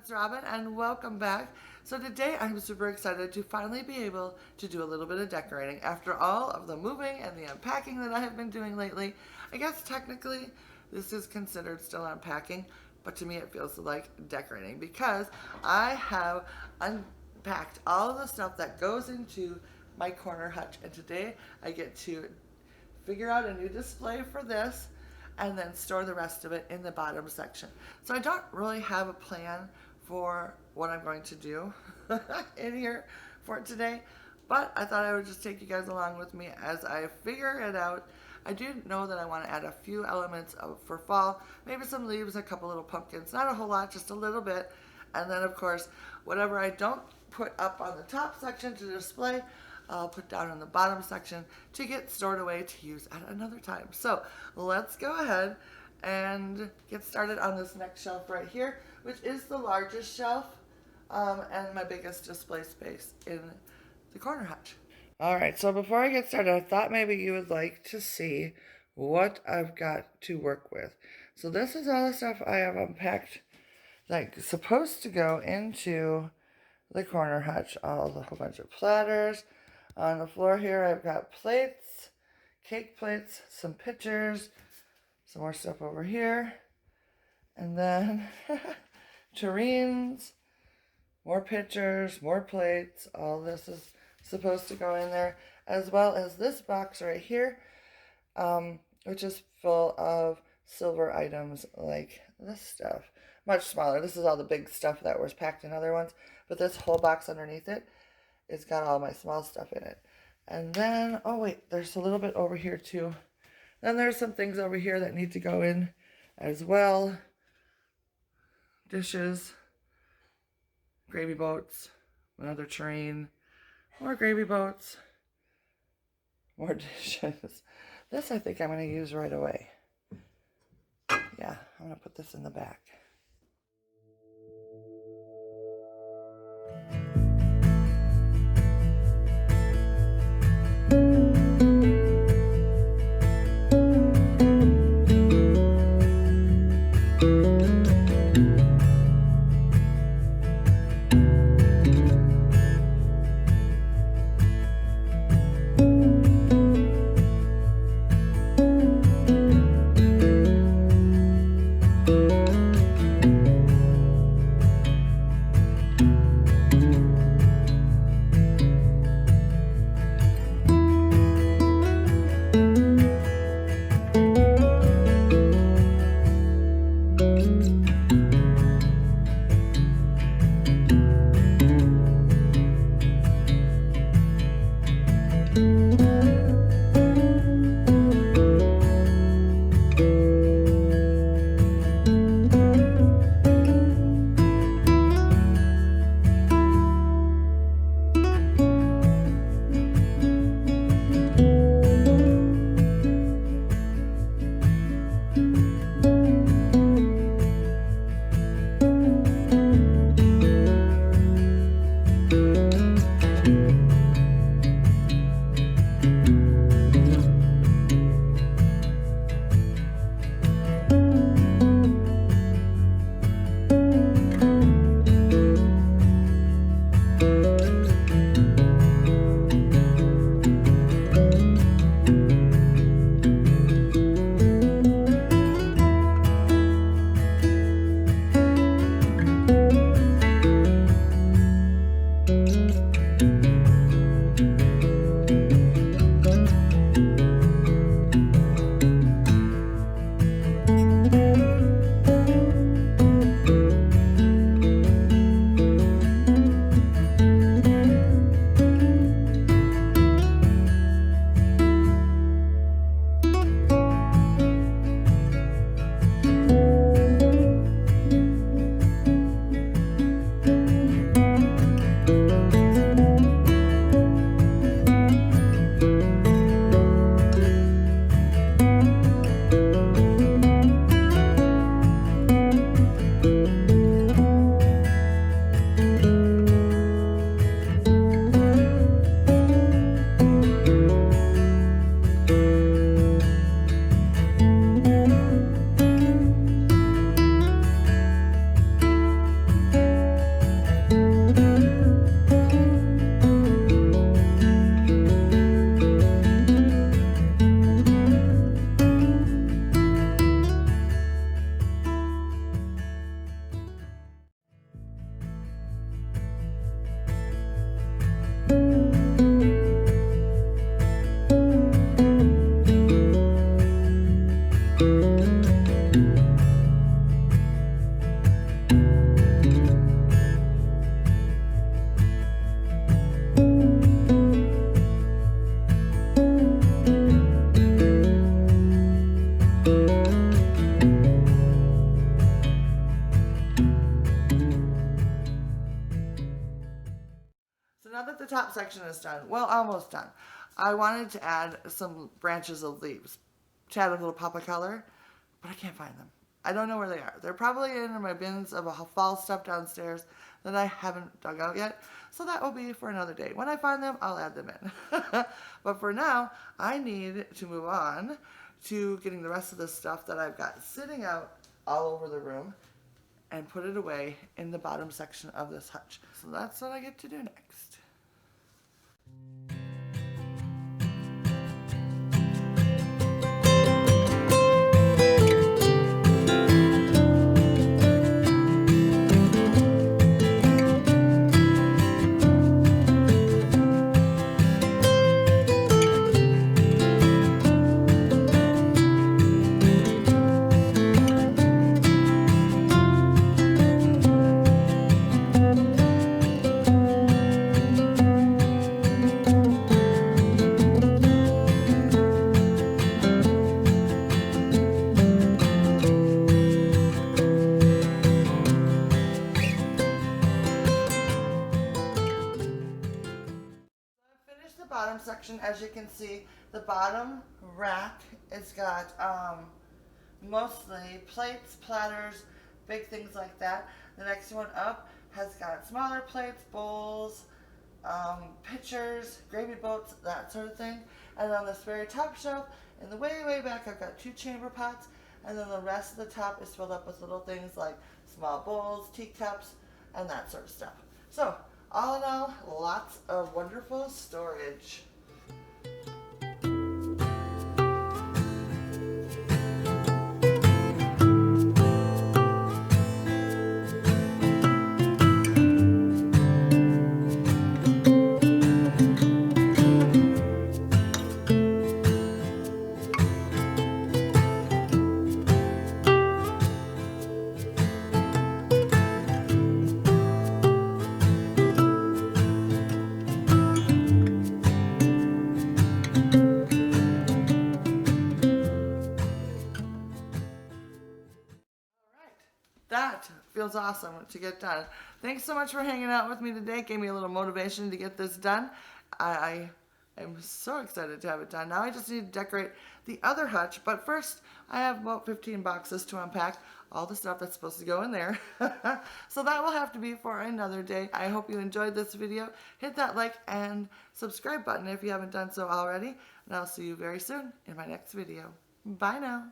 it's Robin and welcome back. So today I'm super excited to finally be able to do a little bit of decorating after all of the moving and the unpacking that I have been doing lately. I guess technically this is considered still unpacking, but to me it feels like decorating because I have unpacked all of the stuff that goes into my corner hutch, and today I get to figure out a new display for this and then store the rest of it in the bottom section. So I don't really have a plan for what I'm going to do in here for today, but I thought I would just take you guys along with me as I figure it out. I do know that I want to add a few elements for fall, maybe some leaves, a couple little pumpkins, not a whole lot, just a little bit. And then of course, whatever I don't put up on the top section to display, I'll put down in the bottom section to get stored away to use at another time. So let's go ahead and get started on this next shelf right here, which is the largest shelf and my biggest display space in the corner hutch. All right, so before I get started, I thought maybe you would like to see what I've got to work with. So this is all the stuff I have unpacked that's supposed to go into the corner hutch. A whole bunch of platters. On the floor here, I've got plates, cake plates, some pitchers, some more stuff over here, and then tureens, more pitchers, more plates. All this is supposed to go in there, as well as this box right here, which is full of silver items like this stuff. Much smaller. This is all the big stuff that was packed in other ones, but this whole box underneath it, it's got all my small stuff in it. And then, oh wait, there's a little bit over here too. Then there's some things over here that need to go in as well. Dishes, gravy boats, another tureen, more gravy boats, more dishes. This I think I'm going to use right away. Yeah, I'm going to put this in the back. the top section is done. Well, almost done. I wanted to add some branches of leaves to add a little pop of color, but I can't find them. I don't know where they are. They're probably in my bins of fall stuff downstairs that I haven't dug out yet. So that will be for another day. When I find them, I'll add them in. But for now, I need to move on to getting the rest of the stuff that I've got sitting out all over the room and put it away in the bottom section of this hutch. So that's what I get to do next. Bottom section, as you can see, the bottom rack it's got mostly plates, platters, big things like that. The next one up has got smaller plates, bowls, pitchers, gravy boats, that sort of thing. And on this very top shelf, in the way back, I've got 2 chamber pots, and then the rest of the top is filled up with little things like small bowls, teacups, and that sort of stuff. So all in all, lots of wonderful storage. That feels awesome to get done. Thanks so much for hanging out with me today. It gave me a little motivation to get this done. I am so excited to have it done. Now I just need to decorate the other hutch, but first I have about 15 boxes to unpack, all the stuff that's supposed to go in there. So that will have to be for another day. I hope you enjoyed this video. Hit that like and subscribe button if you haven't done so already, and I'll see you very soon in my next video. Bye now.